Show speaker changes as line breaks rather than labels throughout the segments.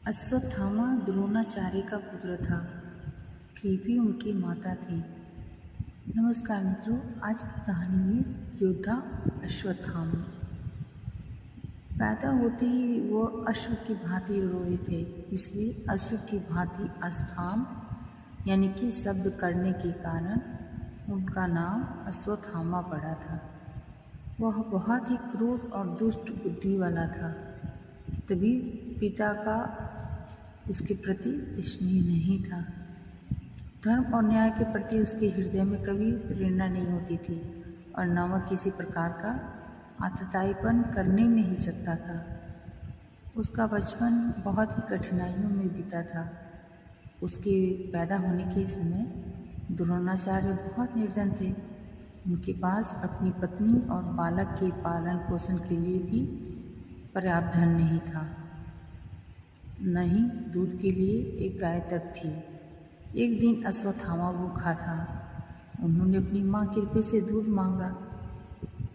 अश्वत्थामा द्रोणाचार्य का पुत्र था। कृपि उनकी माता थी। नमस्कार मित्रों, आज की कहानी में योद्धा अश्वत्थामा। पैदा होते ही वो अश्व की भांति रोए थे, इसलिए अश्व की भांति अस्थाम यानी कि शब्द करने के कारण उनका नाम अश्वत्थामा पड़ा था। वह बहुत ही क्रूर और दुष्ट बुद्धि वाला था, तभी पिता का उसके प्रति स्नेह नहीं था। धर्म और न्याय के प्रति उसके हृदय में कभी प्रेरणा नहीं होती थी और न वह किसी प्रकार का आतताईपन करने में हिचकता था। उसका बचपन बहुत ही कठिनाइयों में बीता था। उसके पैदा होने के समय द्रोणाचार्य बहुत निर्धन थे। उनके पास अपनी पत्नी और बालक के पालन पोषण के लिए भी पर्याप्त धन नहीं था, न ही दूध के लिए एक गाय तक थी। एक दिन अश्वत्थामा भूखा था। उन्होंने अपनी माँ कृपि से दूध मांगा।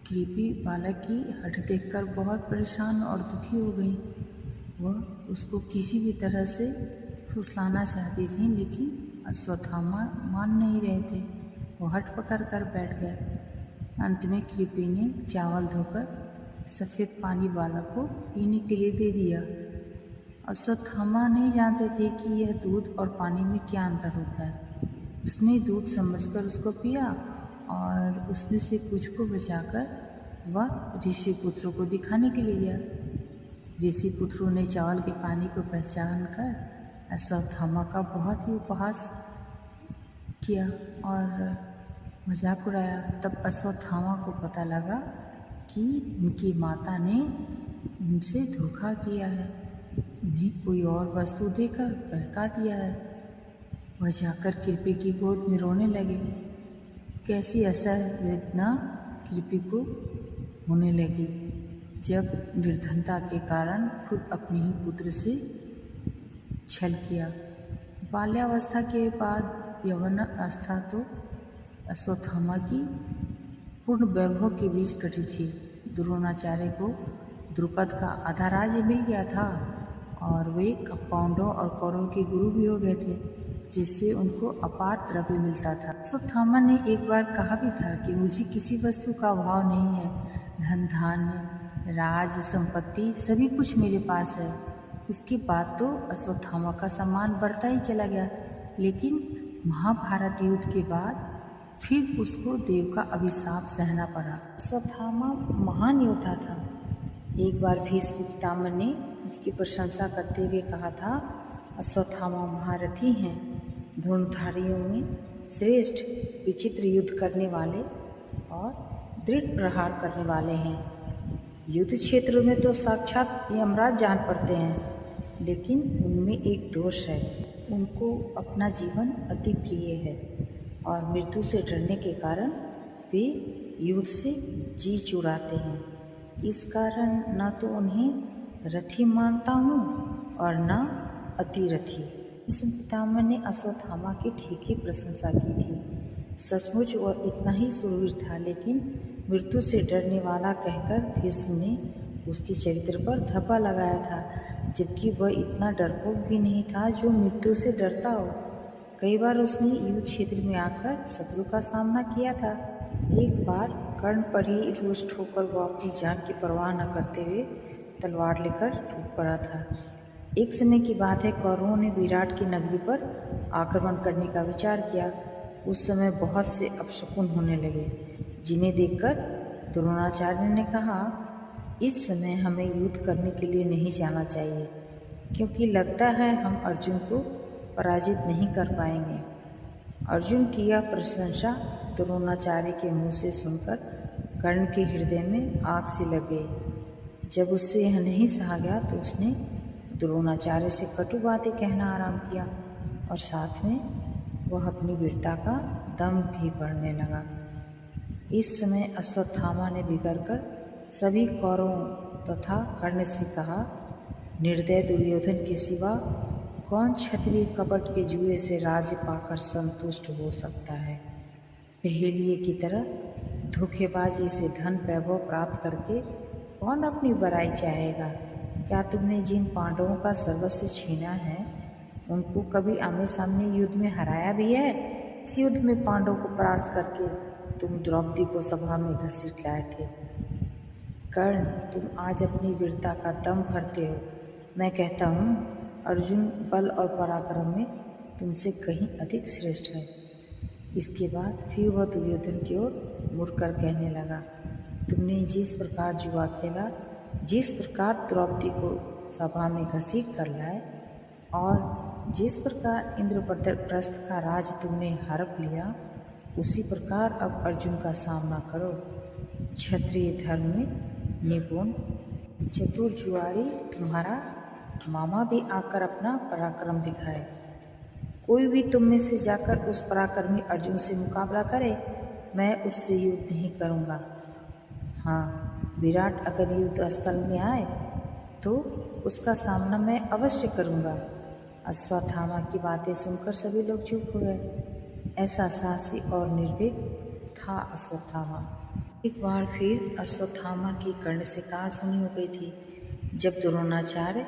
कृपि बालक की हठ देखकर बहुत परेशान और दुखी हो गई। वह उसको किसी भी तरह से फुसलाना चाहती थी, लेकिन अश्वत्थामा मान नहीं रहे थे। वो हठ पकड़ कर बैठ गया। अंत में कृपि ने चावल धोकर सफ़ेद पानी बालक को पीने के लिए दे दिया। अश्वत्थामा नहीं जानते थे कि यह दूध और पानी में क्या अंतर होता है। उसने दूध समझकर उसको पिया और उसमें से कुछ को बचाकर वह ऋषि पुत्रों को दिखाने के लिए गया। ऋषि पुत्रों ने चावल के पानी को पहचान कर अश्वत्थामा का बहुत ही उपहास किया और मजाक उड़ाया। तब अश्वत्थामा को पता लगा कि उनकी माता ने उनसे धोखा किया है, उन्हें कोई और वस्तु देकर बहका दिया है। वह जाकर कृपि की गोद में रोने लगे। कैसी असहवेदना कृपि को होने लगी जब निर्धनता के कारण खुद अपने ही पुत्र से छल किया। बाल्यावस्था के बाद यौवन अवस्था तो अश्वत्थामा की पूर्ण वैभव के बीच कटी थी। द्रोणाचार्य को द्रुपद का आधा राज्य मिल गया था और वे पांडवों और कौरवों के गुरु भी हो गए थे, जिससे उनको अपार द्रव्य मिलता था। अश्वत्थामा ने एक बार कहा भी था कि मुझे किसी वस्तु का अभाव नहीं है। धन धान्य राज संपत्ति सभी कुछ मेरे पास है। इसके बाद तो अश्वत्थामा का सम्मान बढ़ता ही चला गया, लेकिन महाभारत युद्ध के बाद फिर उसको देव का अभिशाप सहना पड़ा। अश्वत्थामा महान योद्धा था। एक बार भीष्म पितामह ने उसकी प्रशंसा करते हुए कहा था, अश्वत्थामा महारथी हैं, धनुर्धारियों में श्रेष्ठ, विचित्र युद्ध करने वाले और दृढ़ प्रहार करने वाले हैं। युद्ध क्षेत्रों में तो साक्षात यमराज जान पड़ते हैं, लेकिन उनमें एक दोष है, उनको अपना जीवन अति प्रिय है और मृत्यु से डरने के कारण वे युद्ध से जी चुराते हैं। इस कारण न तो उन्हें रथी मानता हूँ और न अतिरथी। भीष्म पितामह ने अश्वत्थामा की ठीक ही प्रशंसा की थी। सचमुच वह इतना ही शूरवीर था, लेकिन मृत्यु से डरने वाला कहकर भीष्म ने उसके चरित्र पर धब्बा लगाया था, जबकि वह इतना डरपोक भी नहीं था जो मृत्यु से डरता हो। कई बार उसने युद्ध क्षेत्र में आकर शत्रु का सामना किया था। एक बार कर्ण पर ही रुष्ट होकर वह अपनी जान की परवाह न करते हुए तलवार लेकर टूट पड़ा था। एक समय की बात है, कौरवों ने विराट की नगरी पर आक्रमण करने का विचार किया। उस समय बहुत से अपशकुन होने लगे, जिन्हें देखकर द्रोणाचार्य ने कहा, इस समय हमें युद्ध करने के लिए नहीं जाना चाहिए, क्योंकि लगता है हम अर्जुन को पराजित नहीं कर पाएंगे। अर्जुन की यह प्रशंसा द्रोणाचार्य के मुंह से सुनकर कर्ण के हृदय में आग सी लग गई। जब उससे यह नहीं सहा गया तो उसने द्रोणाचार्य से कटु बातें कहना आरंभ किया और साथ में वह अपनी वीरता का दम भी बढ़ने लगा। इस समय अश्वत्थामा ने बिगड़कर सभी कौरवों तथा कर्ण से कहा, निर्दय दुर्योधन के सिवा कौन क्षत्रिय कपट के जुए से राज्य पाकर संतुष्ट हो सकता है। पहेलिए की तरह धोखेबाजी से धन वैभव प्राप्त करके कौन अपनी बड़ाई चाहेगा। क्या तुमने जिन पांडवों का सर्वस्व छीना है उनको कभी आमने सामने युद्ध में हराया भी है? इस युद्ध में पांडवों को परास्त करके तुम द्रौपदी को सभा में घसीट लाए थे। कर्ण, तुम आज अपनी वीरता का दम भरते हो। मैं कहता हूँ अर्जुन बल और पराक्रम में तुमसे कहीं अधिक श्रेष्ठ है। इसके बाद फिर वह दुर्योधन की ओर मुड़कर कहने लगा, तुमने जिस प्रकार जुआ खेला, जिस प्रकार द्रौपदी को सभा में घसीट कर लाए और जिस प्रकार इंद्रप्रस्थ का राज तुमने हड़प लिया, उसी प्रकार अब अर्जुन का सामना करो। क्षत्रिय धर्म में निपुण चतुर जुआरी तुम्हारा मामा भी आकर अपना पराक्रम दिखाए। कोई भी तुम में से जाकर उस पराक्रमी अर्जुन से मुकाबला करे, मैं उससे युद्ध नहीं करूँगा। हाँ, विराट अगर युद्ध स्थल में आए तो उसका सामना मैं अवश्य करूँगा। अश्वत्थामा की बातें सुनकर सभी लोग चुप हो गए। ऐसा साहसी और निर्भीक था अश्वत्थामा। एक बार फिर अश्वत्थामा की कर्ण से कहा सुनी हो गई थी। जब द्रोणाचार्य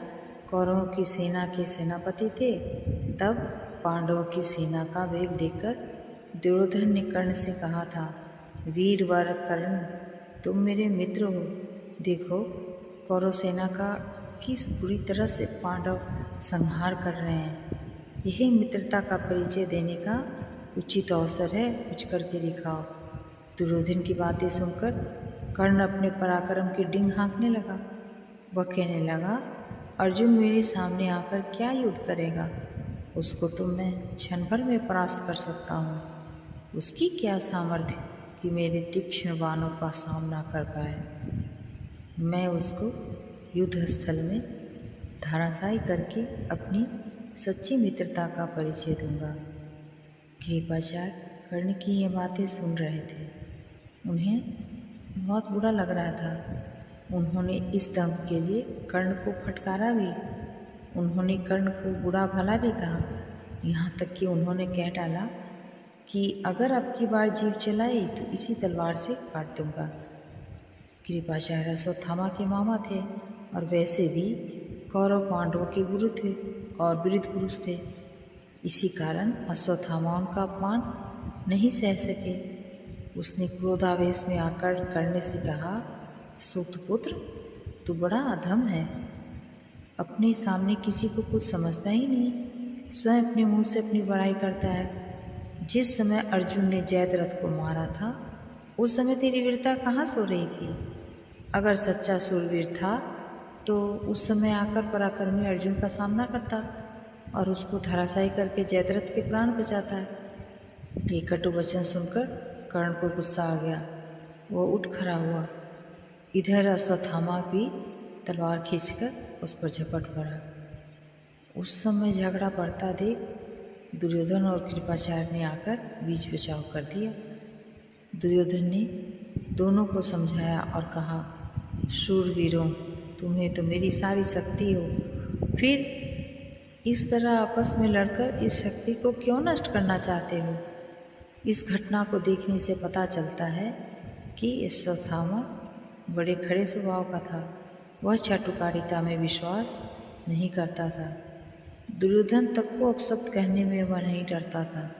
कौरवों की सेना के सेनापति थे, तब पांडवों की सेना का वेग देखकर दुर्योधन ने कर्ण से कहा था, वीरवर कर्ण, तुम मेरे मित्र हो। देखो कौरव सेना का किस बुरी तरह से पांडव संहार कर रहे हैं। यही मित्रता का परिचय देने का उचित अवसर है, कुछ करके दिखाओ। दुर्योधन की बातें सुनकर कर्ण अपने पराक्रम की डिंग हाँकने लगा। वह कहने लगा, अर्जुन मेरे सामने आकर क्या युद्ध करेगा? उसको तो मैं क्षण भर में परास्त कर सकता हूँ। उसकी क्या सामर्थ्य कि मेरे तीक्ष्ण बाणों का सामना कर पाए। मैं उसको युद्ध स्थल में धराशायी करके अपनी सच्ची मित्रता का परिचय दूंगा। कृपाचार्य कर्ण की ये बातें सुन रहे थे। उन्हें बहुत बुरा लग रहा था। उन्होंने इस दम के लिए कर्ण को फटकारा भी। उन्होंने कर्ण को बुरा भला भी कहा। यहाँ तक कि उन्होंने कह डाला कि अगर अब की बार जीभ चलाई तो इसी तलवार से काट दूंगा। कृपाचार्य अश्वत्थामा के मामा थे और वैसे भी कौरव पांडवों के गुरु थे और वृद्ध पुरुष थे। इसी कारण अश्वत्थामा उनका अपमान नहीं सह सके। उसने क्रोधावेश में आकर कर्ण से कहा, सूतपुत्र, तू बड़ा अधम है। अपने सामने किसी को कुछ समझता ही नहीं, स्वयं अपने मुंह से अपनी बड़ाई करता है। जिस समय अर्जुन ने जयद्रथ को मारा था, उस समय तेरी वीरता कहाँ सो रही थी? अगर सच्चा शूरवीर था तो उस समय आकर पराक्रमी अर्जुन का सामना करता और उसको धराशायी करके जयद्रथ के प्राण बचाता है। ये कटु वचन सुनकर कर्ण को गुस्सा आ गया। वो उठ खड़ा हुआ। इधर अश्वत्थामा भी तलवार खींचकर उस पर झपट पड़ा। उस समय झगड़ा बढ़ता देख दुर्योधन और कृपाचार्य ने आकर बीच बचाव कर दिया। दुर्योधन ने दोनों को समझाया और कहा, शूरवीरों, तुम्हें तो मेरी सारी शक्ति हो, फिर इस तरह आपस में लड़कर इस शक्ति को क्यों नष्ट करना चाहते हो? इस घटना को देखने से पता चलता है कि अश्वत्थामा बड़े खड़े स्वभाव का था। वह चाटुकारिता में विश्वास नहीं करता था। दुर्योधन तक को अपशब्द कहने में वह नहीं डरता था।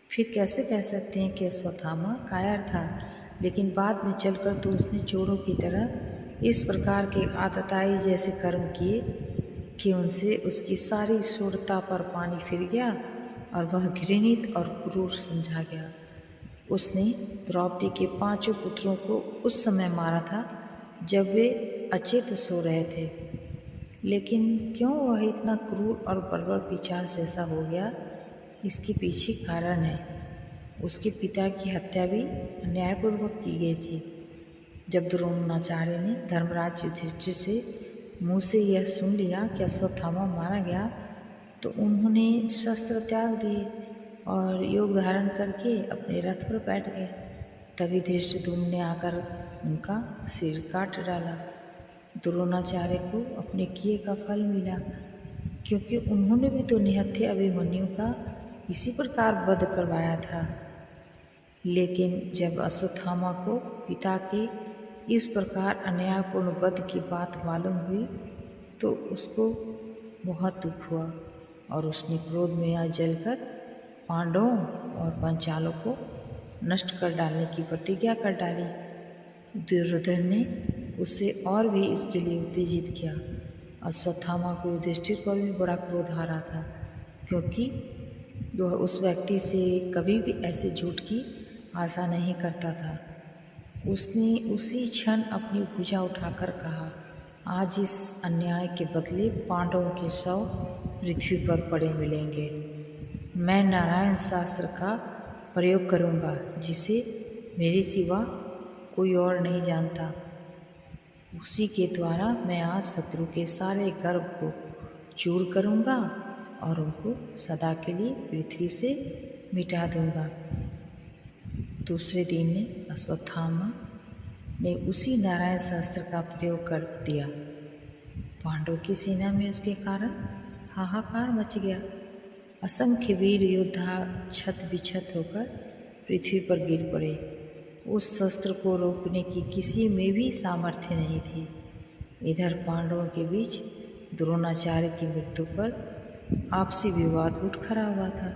फिर कैसे कह सकते हैं कि अश्वत्थामा कायर था, लेकिन बाद में चलकर तो उसने चोरों की तरह इस प्रकार के आतताई जैसे कर्म किए कि उनसे उसकी सारी शूरता पर पानी फिर गया और वह घृणित और क्रूर समझा गया। उसने द्रौपदी के 5 पुत्रों को उस समय मारा था जब वे अचेत सो रहे थे। लेकिन क्यों वह इतना क्रूर और बर्बर पिशाच जैसा हो गया, इसके पीछे कारण है। उसके पिता की हत्या भी अन्यायपूर्वक की गई थी। जब द्रोणाचार्य ने धर्मराज युधिष्ठिर से मुँह से यह सुन लिया कि अश्वत्थामा मारा गया, तो उन्होंने शस्त्र त्याग दिए और योग धारण करके अपने रथ पर बैठ गए। तभी धृष्टद्युम्न ने आकर उनका सिर काट डाला। द्रोणाचार्य को अपने किए का फल मिला, क्योंकि उन्होंने भी तो निहत्थे अभिमन्यु का इसी प्रकार वध करवाया था। लेकिन जब अश्वत्थामा को पिता के इस प्रकार अन्यायपूर्ण वध की बात मालूम हुई तो उसको बहुत दुख हुआ और उसने क्रोध में आ जलकर पांडवों और पांचालों को नष्ट कर डालने की प्रतिज्ञा कर डाली। दुर्योधन ने उसे और भी इसके लिए उत्तेजित किया। अश्वत्थामा को युधिष्ठिर पर भी बड़ा क्रोध आ रहा था, क्योंकि वह उस व्यक्ति से कभी भी ऐसे झूठ की आशा नहीं करता था। उसने उसी क्षण अपनी भुजा उठाकर कहा, आज इस अन्याय के बदले पांडवों के शव पृथ्वी पर पड़े मिलेंगे। मैं नारायण शास्त्र का प्रयोग करूंगा, जिसे मेरे सिवा कोई और नहीं जानता। उसी के द्वारा मैं आज शत्रु के सारे गर्व को चूर करूंगा और उनको सदा के लिए पृथ्वी से मिटा दूंगा। दूसरे दिन ने अश्वत्थामा ने उसी नारायण शास्त्र का प्रयोग कर दिया। पांडवों की सेना में उसके कारण हाहाकार मच गया। असंख्य वीर योद्धा छत बिछत होकर पृथ्वी पर गिर पड़े। उस शस्त्र को रोकने की किसी में भी सामर्थ्य नहीं थी। इधर पांडवों के बीच द्रोणाचार्य की मृत्यु पर आपसी विवाद उठ खड़ा हुआ था।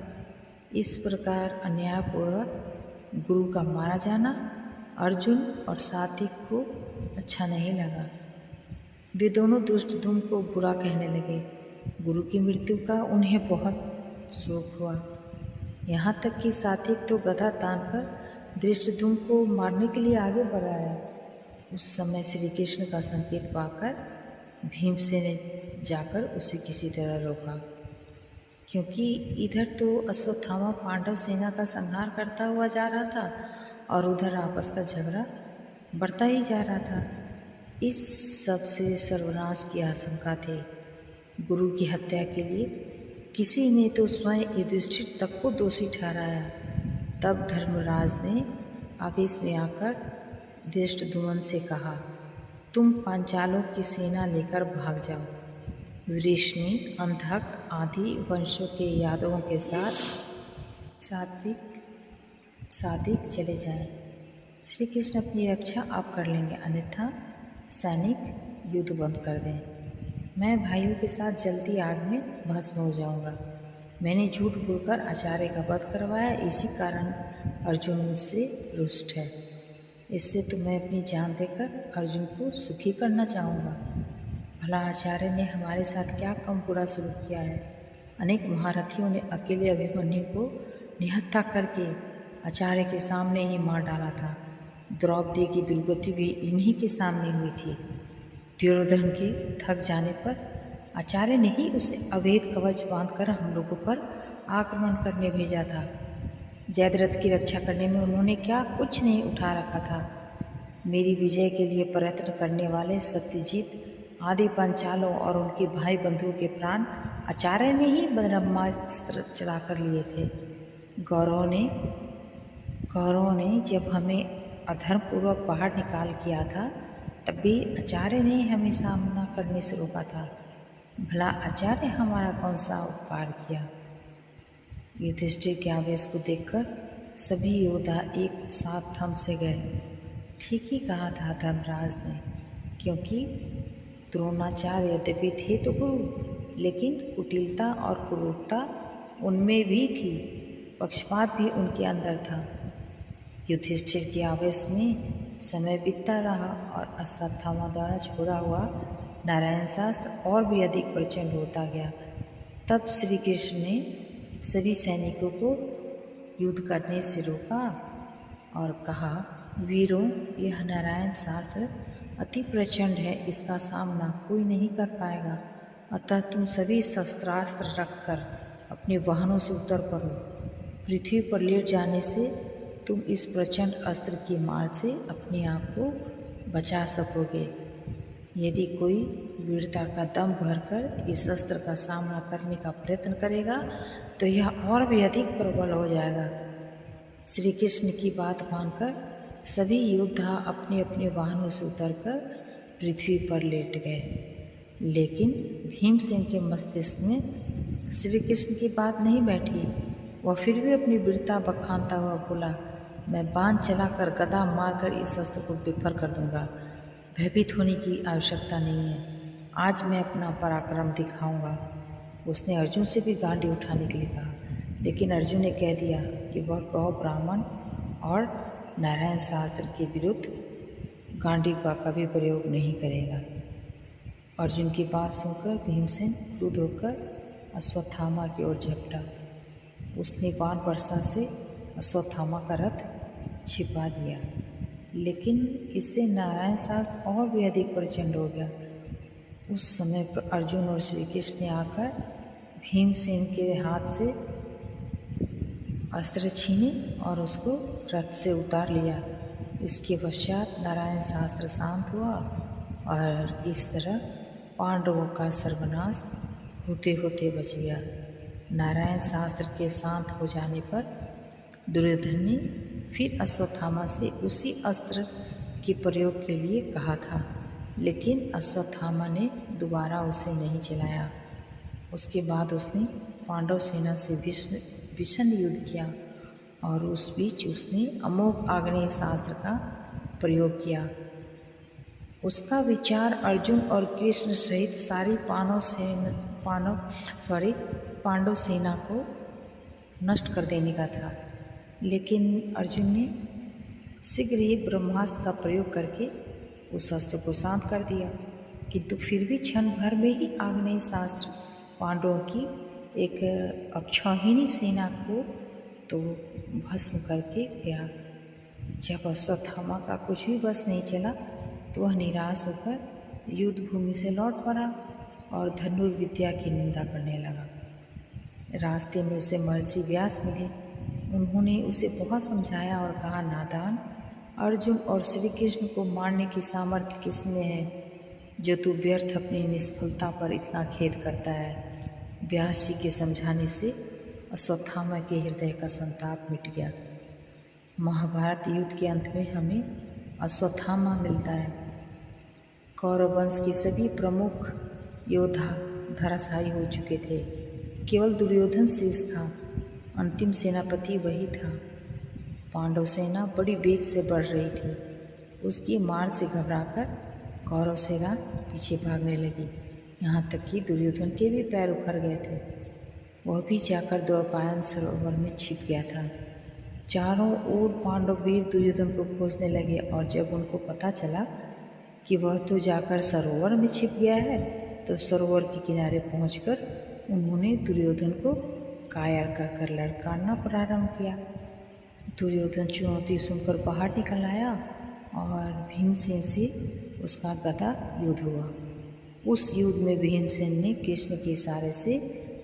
इस प्रकार अन्यायपूर्वक गुरु का मारा जाना अर्जुन और सात्विक को अच्छा नहीं लगा। वे दोनों धृष्टद्युम्न को बुरा कहने लगे। गुरु की मृत्यु का उन्हें बहुत शोक हुआ। यहाँ तक कि सात्विक तो गदा तानकर धृष्टद्युम्न को मारने के लिए आगे बढ़ आया। उस समय श्री कृष्ण का संकेत पाकर भीमसेन ने जाकर उसे किसी तरह रोका, क्योंकि इधर तो अश्वत्थामा पांडव सेना का संहार करता हुआ जा रहा था और उधर आपस का झगड़ा बढ़ता ही जा रहा था। इस सब से सर्वनाश की आशंका थी। गुरु की हत्या के लिए किसी ने तो स्वयं युधिष्ठिर तक को दोषी ठहराया। तब धर्मराज ने आवेश में आकर धृष्टद्युम्न से कहा, तुम पांचालों की सेना लेकर भाग जाओ। वृष्णि, अंधक आदि वंशों के यादवों के साथ सात्विक चले जाएं। श्री कृष्ण अपनी रक्षा आप कर लेंगे, अन्यथा सैनिक युद्ध बंद कर दें। मैं भाइयों के साथ जलती आग में भस्म हो जाऊंगा। मैंने झूठ बोलकर आचार्य का वध करवाया, इसी कारण अर्जुन मुझसे रुष्ट है। इससे तो मैं अपनी जान देकर अर्जुन को सुखी करना चाहूँगा। भला आचार्य ने हमारे साथ क्या कम बुरा सलूक किया है। अनेक महारथियों ने अकेले अभिमन्यु को निहत्था करके आचार्य के सामने ही मार डाला था। द्रौपदी की दुर्गति भी इन्हीं के सामने हुई थी। दुर्योधन के थक जाने पर आचार्य ने ही उसे अवैध कवच बांधकर हम लोगों पर आक्रमण करने भेजा था। जयद्रथ की रक्षा करने में उन्होंने क्या कुछ नहीं उठा रखा था। मेरी विजय के लिए प्रयत्न करने वाले सत्यजीत आदि पांचालों और उनके भाई बंधुओं के प्राण आचार्य ने ही ब्रह्मास्त्र चला कर लिए थे। कौरवों ने जब हमें अधर्मपूर्वक बाहर निकाल किया था, तब भी आचार्य ने हमें सामना करने से रोका था। भला आचार्य हमारा कौन सा उपकार किया। युधिष्ठिर के आवेश को देखकर सभी योद्धा एक साथ थम से गए। ठीक ही कहा था धर्मराज ने, क्योंकि द्रोणाचार्य यद्यपि थे तो गुरु, लेकिन कुटिलता और क्रूरता उनमें भी थी, पक्षपात भी उनके अंदर था। युधिष्ठिर के आवेश में समय बीतता रहा और अश्वत्थामा द्वारा छोड़ा हुआ नारायण शास्त्र और भी अधिक प्रचंड होता गया। तब श्री कृष्ण ने सभी सैनिकों को युद्ध करने से रोका और कहा, वीरों, यह नारायण शास्त्र अति प्रचंड है, इसका सामना कोई नहीं कर पाएगा। अतः तुम सभी शस्त्रास्त्र रखकर अपने वाहनों से उतर पड़ो। पृथ्वी पर लेट जाने से तुम इस प्रचंड अस्त्र की मार से अपने आप को बचा सकोगे। यदि कोई वीरता का दम भरकर इस अस्त्र का सामना करने का प्रयत्न करेगा तो यह और भी अधिक प्रबल हो जाएगा। श्री कृष्ण की बात मानकर सभी योद्धा अपने अपने वाहनों से उतरकर पृथ्वी पर लेट गए। लेकिन भीमसेन के मस्तिष्क में श्री कृष्ण की बात नहीं बैठी। वह फिर भी अपनी वीरता बखानता हुआ बोला, मैं बाण चलाकर गदा मारकर इस अस्त्र को विफल कर दूंगा। भयभीत होने की आवश्यकता नहीं है। आज मैं अपना पराक्रम दिखाऊंगा। उसने अर्जुन से भी गांडी उठाने के लिए कहा, लेकिन अर्जुन ने कह दिया कि वह गौ ब्राह्मण और नारायण शास्त्र के विरुद्ध गांडी का कभी प्रयोग नहीं करेगा। अर्जुन की बात सुनकर भीमसेन क्रुद्ध होकर अश्वत्थामा की ओर झपटा। उसने बाण वर्षा से अश्वत्थामा का रथ छिपा दिया, लेकिन इससे नारायण शास्त्र और भी अधिक प्रचंड हो गया। उस समय पर अर्जुन और श्री कृष्ण ने आकर भीमसेन के हाथ से अस्त्र छीने और उसको रथ से उतार लिया। इसके पश्चात नारायण शास्त्र शांत हुआ और इस तरह पांडवों का सर्वनाश होते होते बच गया। नारायण शास्त्र के शांत हो जाने पर दुर्योधन ने फिर अश्वत्थामा से उसी अस्त्र के प्रयोग के लिए कहा था, लेकिन अश्वत्थामा ने दोबारा उसे नहीं चलाया। उसके बाद उसने पांडव सेना से भीषण युद्ध किया और उस बीच उसने अमोघ आग्नेय शास्त्र का प्रयोग किया। उसका विचार अर्जुन और कृष्ण सहित सारी पांडव सेना को नष्ट कर देने का था, लेकिन अर्जुन ने शीघ्र ही ब्रह्मास्त्र का प्रयोग करके उस अस्त्र को शांत कर दिया। किंतु फिर भी क्षण भर में ही आग्नेय शास्त्र पांडवों की एक अक्षौहिणी सेना को तो भस्म करके गया। जब अश्वत्थामा का कुछ भी बस नहीं चला तो वह निराश होकर युद्ध भूमि से लौट पड़ा और धनुर्विद्या की निंदा करने लगा। रास्ते में उसे महर्षि व्यास मिले। उन्होंने उसे बहुत समझाया और कहा, नादान, अर्जुन और श्री कृष्ण को मारने की सामर्थ्य किसमें है, जो तू व्यर्थ अपनी निष्फलता पर इतना खेद करता है। व्यास जी के समझाने से अश्वत्थामा के हृदय का संताप मिट गया। महाभारत युद्ध के अंत में हमें अश्वत्थामा मिलता है। कौरव वंश के सभी प्रमुख योद्धा धराशायी हो चुके थे। केवल दुर्योधन शेष था। अंतिम सेनापति वही था। पांडव सेना बड़ी वेग से बढ़ रही थी। उसकी मार से घबराकर कौरव सेना पीछे भागने लगी। यहाँ तक कि दुर्योधन के भी पैर उखड़ गए थे। वह भी जाकर द्वैपायन सरोवर में छिप गया था। चारों ओर पांडव वीर दुर्योधन को खोजने लगे और जब उनको पता चला कि वह तो जाकर सरोवर में छिप गया है, तो सरोवर के किनारे पहुंचकर उन्होंने दुर्योधन को कायर कहकर ललकारना प्रारंभ किया। दुर्योधन चुनौती सुनकर बाहर निकल आया और भीमसेन से उसका गदा युद्ध हुआ। उस युद्ध में भीमसेन ने कृष्ण के इशारे से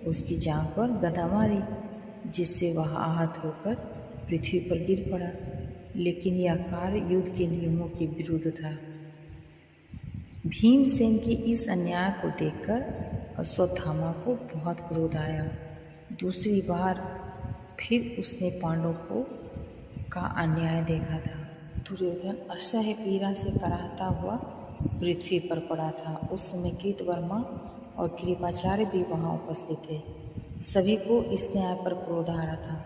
उसकी जांघ पर गदा मारी, जिससे वह आहत होकर पृथ्वी पर गिर पड़ा। लेकिन यह कार्य युद्ध के नियमों के विरुद्ध था। भीमसेन के इस अन्याय को देखकर अश्वत्थामा को बहुत क्रोध आया। दूसरी बार फिर उसने पांडवों का अन्याय देखा था। दुर्योधन असह्य पीड़ा से कराहता हुआ पृथ्वी पर पड़ा था। उस समय कृतवर्मा और कृपाचार्य भी वहां उपस्थित थे। सभी को इस न्याय पर क्रोध आ रहा था।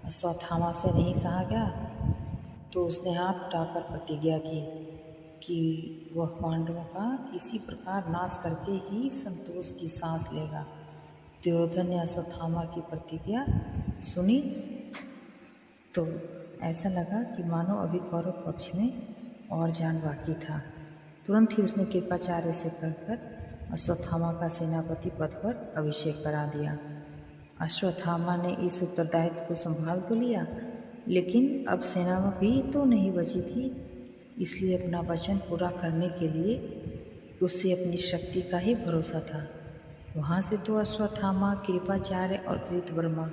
अश्वत्थामा से नहीं सहा गया तो उसने हाथ उठाकर प्रतिज्ञा की कि वह पांडवों का किसी प्रकार नाश करके ही संतोष की सांस लेगा। दुर्योधन ने अश्वत्थामा की प्रतिज्ञा सुनी तो ऐसा लगा कि मानो अभी कौरव पक्ष में और जान बाकी था। तुरंत ही उसने कृपाचार्य से कहकर अश्वत्थामा का सेनापति पद पर अभिषेक करा दिया। अश्वत्थामा ने इस उत्तरदायित्व को संभाल तो लिया, लेकिन अब सेना भी तो नहीं बची थी। इसलिए अपना वचन पूरा करने के लिए उसे अपनी शक्ति का ही भरोसा था। वहाँ से तो अश्वत्थामा, कृपाचार्य और कृतवर्मा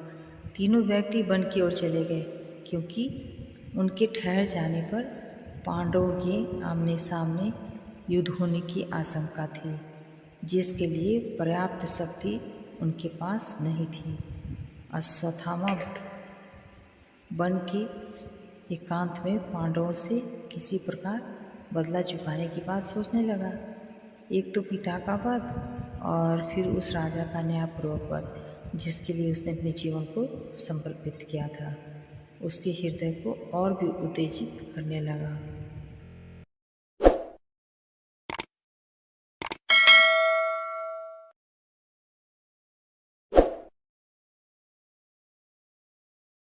तीनों व्यक्ति वन की ओर चले गए, क्योंकि उनके ठहर जाने पर पांडवों के आमने सामने युद्ध होने की आशंका थी, जिसके लिए पर्याप्त शक्ति उनके पास नहीं थी। अश्वत्थामा वन के एकांत में पांडवों से किसी प्रकार बदला चुकाने की बात सोचने लगा। एक तो पिता का वध और फिर उस राजा का न्यायपूर्वक वध, जिसके लिए उसने अपने जीवन को समर्पित किया था। उसके हृदय को और भी उत्तेजित करने लगा।